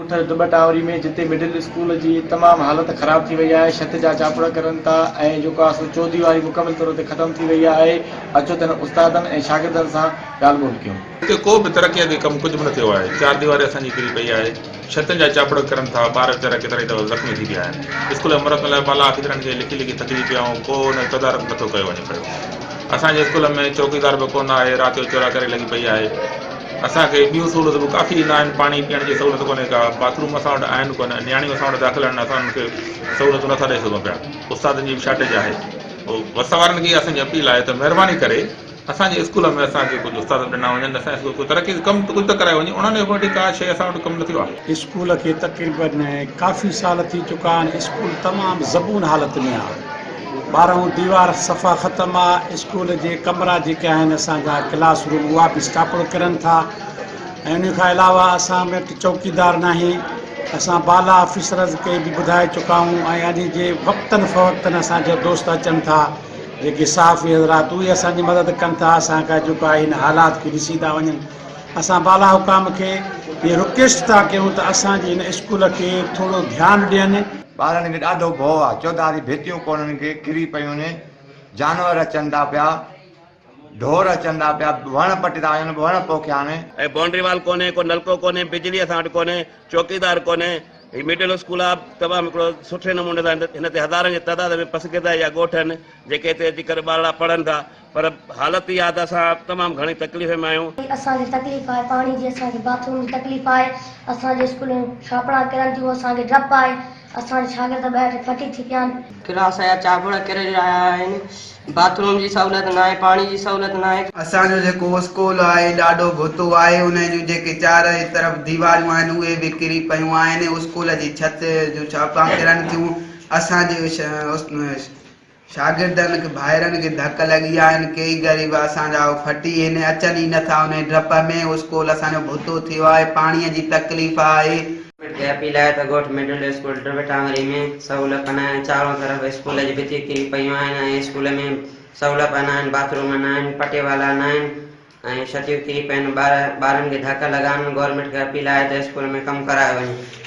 उतर दुबटावरी में जिते middle school जी तमाम हालत ख़राब थी वही है। छत जा चापड़ करन था ऐं जेको आहे सो चौधरी मुकम्मल तौर ते ख़त्म थी वही है। अचो त उस्तादनि ऐं शागिर्दनि सां ॻाल्हि ॿोल कयूं। हिते को बि तरक़ीअ कमु कुझु बि न थियो आहे। चार दीवारी असांजी किरी पई आहे। छतनि जा चापड़ करनि था। ॿार वीचारा केतिरा ई दफ़ा ज़ख़्मी थी विया आहिनि। स्कूल मुरत लाइ बाला ऑफिसरनि खे लिखी लिखी थकिजी पिया ऐं को हुन तदारक नथो कयो वञे पियो। असांजे स्कूल में चौकीदार बि कोन आहे। राति जो चोरा करे लॻी पई आहे। असांखे ॿियूं सहूलियतूं बि काफ़ी न आहिनि। पाणी पीअण जी सहूलियत कोन्हे का। बाथरूम असां वटि आहिनि कोन। नियाणियूं असां वटि दाख़िल आहिनि। असां उन्हनि खे सहूलियतूं नथा ॾेई सघूं पिया। उस्तादनि जी बि शार्टेज आहे। पोइ वस वारनि खे असांजी अपील आहे त महिरबानी करे असांजे स्कूल में असांखे कुझु उस्ताद ॾिना वञनि। असांजे स्कूल कोई तरक़ी कमु कुझु त कराए वञे। उन्हनि वटि का शइ असां वटि कमु न थियो आहे। स्कूल के तक़रीबन काफ़ी साल थी चुका आहिनि। स्कूल तमामु ज़बून हालत में आहे। ॿारहों दीवार सफ़ा ख़तमु आहे। स्कूल जे कमरा जेके आहिनि असांजा क्लास रूम उहा बि स्टापड़ किरनि था ऐं उन खां अलावा असां वटि चौकीदार नाहे। असां बाला ऑफिसर खे बि ॿुधाए चुका आहियूं ऐं अॼु जे वक़्तनि फ़वक़्तनि असांजा दोस्त अचनि था जेके साफ़ी हज़रात उहे असांजी मदद कनि था। असांखां जेको आहे हिन हालात खे ॾिसी था वञनि। असां बाला हुकाम खे इहे रिक्वेस्ट था कयूं त असांजे हिन स्कूल खे थोरो ध्यानु ॾियनि। ॿारनि खे ॾाढो भउ आहे। चौधारी भितियूं कोन्हनि खे किरी पियूं आहिनि। जानवर अचनि था पिया। ढोर अचनि था पिया। वण पटी था वञनि। वण पोखिया आहिनि। ऐं बाउंड्री वाल कोन्हे। को नलको कोन्हे। बिजली असां वटि कोन्हे। चौकीदार कोन्हे। ही मिडिल स्कूल आहे तमामु हिकिड़ो सुठे नमूने सां हिन ते हज़ारनि जे तइदाद में पसगिदा या ॻोठ आहिनि जेके हिते अची करे ॿार पढ़नि था। पर हालत इहा आहे त असां तमामु घणी तकलीफ़ में आहियूं। असांखे तकलीफ़ आहे पाणी जी। असांखे बाथरूम जी तकलीफ़ आहे। असांजे स्कूल में छापड़ा किरनि थियूं। असांखे डपु आहे। असांजे शागिर्द ॿाहिरि फटी थी पिया आहिनि। क्लास जा चापड़ किरे रहिया आहिनि। बाथरूम जी सहूलियत न आहे। पाणी जी सहूलियत न आहे। असांजो जेको स्कूल आहे ॾाढो घुतो आहे। उन जूं जेके चार तरफ़ दीवारियूं आहिनि उहे बि किरी पियूं आहिनि। स्कूल जी छत जूं चापड़ा किरनि थियूं। असांजे शागिर्दनि खे ॿाहिरनि खे धक लॻी आहिनि। कई ग़रीब असांजा फटी आहिनि। अचनि ई नथा उन डप में। स्कूल असांजो घुतो थियो आहे। पाणीअ जी तकलीफ़ आहे। अपील आहे त ॻोठ मिडिल स्कूल दुबटावरी में सहूलियत न आहे। चारों तरफ़ स्कूल जी भितियूं किरी पियूं आहिनि ऐं स्कूल में सहूलियत न आहिनि। बाथरूम न आहिनि। पटे वाला न आहिनि ऐं छतियूं किरी पियूं आहिनि। ॿारनि खे धक लॻा आहिनि। गवर्नमेंट खे अपील आहे त स्कूल में कमु करायो वञे।